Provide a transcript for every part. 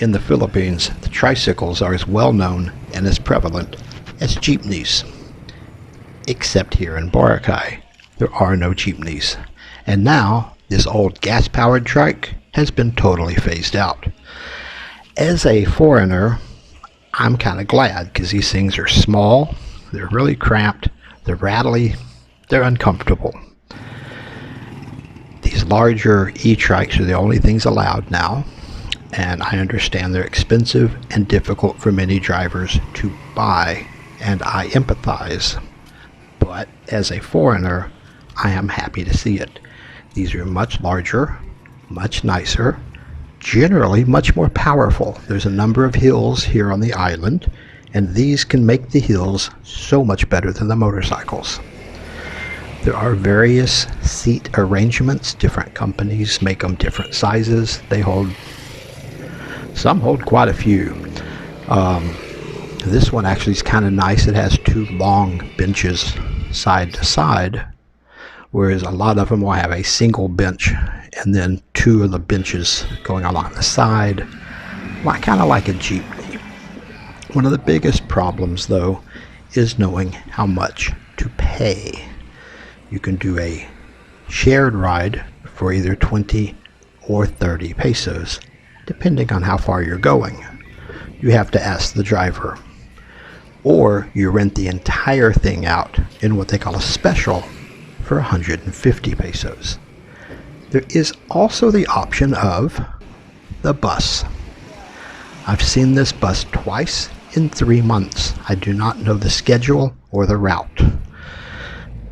In the Philippines, the tricycles are as well known and as prevalent as jeepneys. Except here in Boracay, there are no jeepneys. And now, this old gas-powered trike has been totally phased out. As a foreigner, I'm kind of glad because these things are small, they're really cramped, they're rattly, they're uncomfortable. These larger e-trikes are the only things allowed now, and I understand they're expensive and difficult for many drivers to buy, and I empathize. But as a foreigner, I am happy to see it. These are much larger, much nicer, generally much more powerful. There's a number of hills here on the island, and these can make the hills so much better than the motorcycles. There are various seat arrangements. Different companies make them different sizes. Some hold quite a few. This one actually is kind of nice. It has two long benches side to side, whereas a lot of them will have a single bench and then two of the benches going along the side, kind of like a jeepney. One of the biggest problems, though, is knowing how much to pay. You can do a shared ride for either 20 or 30 pesos, depending on how far you're going. You have to ask the driver. Or you rent the entire thing out in what they call a special for 150 pesos. There is also the option of the bus. I've seen this bus twice in 3 months. I do not know the schedule or the route,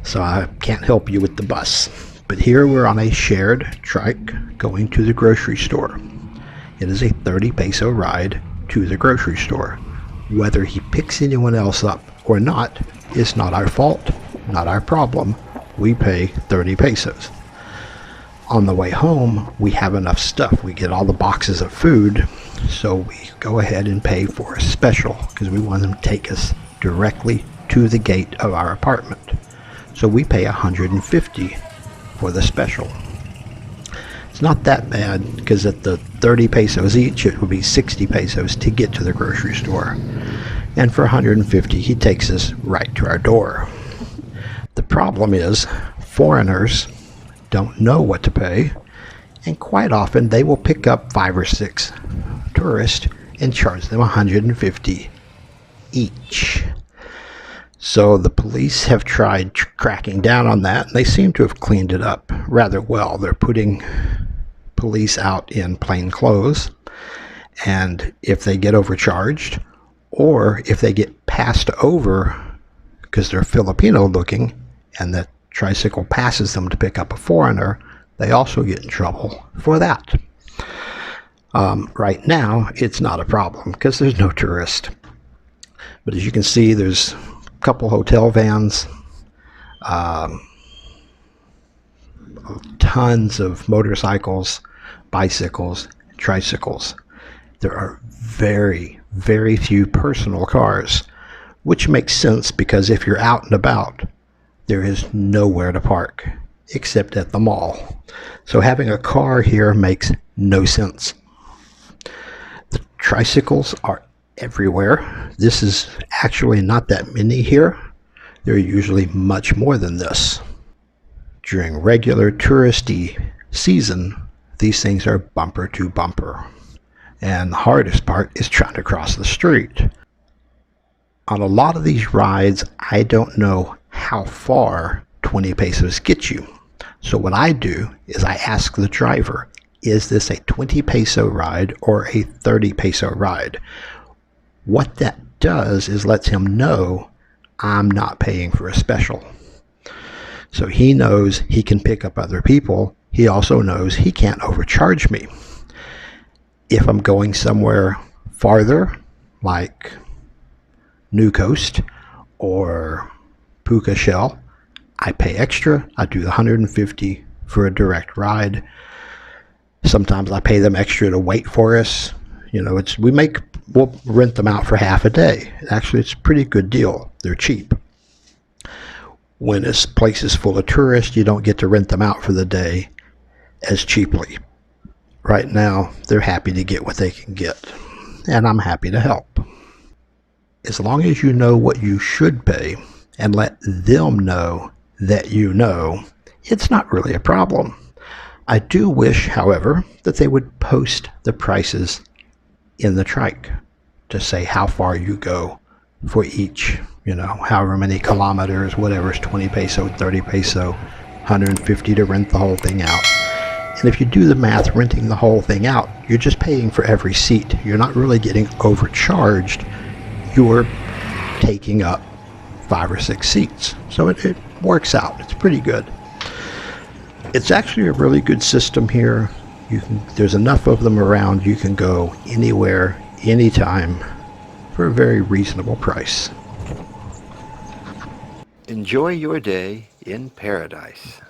so I can't help you with the bus. But here we're on a shared trike going to the grocery store. It is a 30 peso ride to the grocery store. Whether he picks anyone else up or not is not our fault, not our problem. We pay 30 pesos. On the way home, we have enough stuff. We get all the boxes of food, so we go ahead and pay for a special because we want them to take us directly to the gate of our apartment. So we pay 150 for the special. It's not that bad because at the 30 pesos each, it would be 60 pesos to get to the grocery store. And for 150, he takes us right to our door. The problem is foreigners don't know what to pay, and quite often they will pick up 5 or 6 tourists and charge them 150 each. So the police have tried cracking down on that, and they seem to have cleaned it up rather well. They're putting police out in plain clothes, and if they get overcharged or if they get passed over because they're Filipino looking and the tricycle passes them to pick up a foreigner, they also get in trouble for that. Right now it's not a problem because there's no tourist, but as you can see, there's a couple hotel vans, tons of motorcycles, bicycles, tricycles. There are very, very few personal cars, which makes sense because if you're out and about, there is nowhere to park except at the mall. So having a car here makes no sense. The tricycles are everywhere. This is actually not that many here. There are usually much more than this. During regular touristy season, these things are bumper to bumper. And the hardest part is trying to cross the street. On a lot of these rides, I don't know how far 20 pesos gets you. So what I do is I ask the driver, is this a 20 peso ride or a 30 peso ride? What that does is lets him know I'm not paying for a special. So he knows he can pick up other people. He also knows he can't overcharge me. If I'm going somewhere farther, like New Coast or Puka Shell, I pay extra. I do the 150 for a direct ride. Sometimes I pay them extra to wait for us. You know, we'll rent them out for half a day. Actually, it's a pretty good deal. They're cheap. When this place is full of tourists, you don't get to rent them out for the day as cheaply. right now they're happy to get what they can get, and I'm happy to help. As long as you know what you should pay and let them know that you know, it's not really a problem. I do wish, however, that they would post the prices in the trike to say how far you go for each, however many kilometers, whatever is 20 peso, 30 peso, 150 to rent the whole thing out. And if you do the math, renting the whole thing out, you're just paying for every seat. You're not really getting overcharged. You're taking up 5 or 6 seats. So it works out. It's pretty good. It's actually a really good system here. There's enough of them around. You can go anywhere, anytime, for a very reasonable price. Enjoy your day in paradise.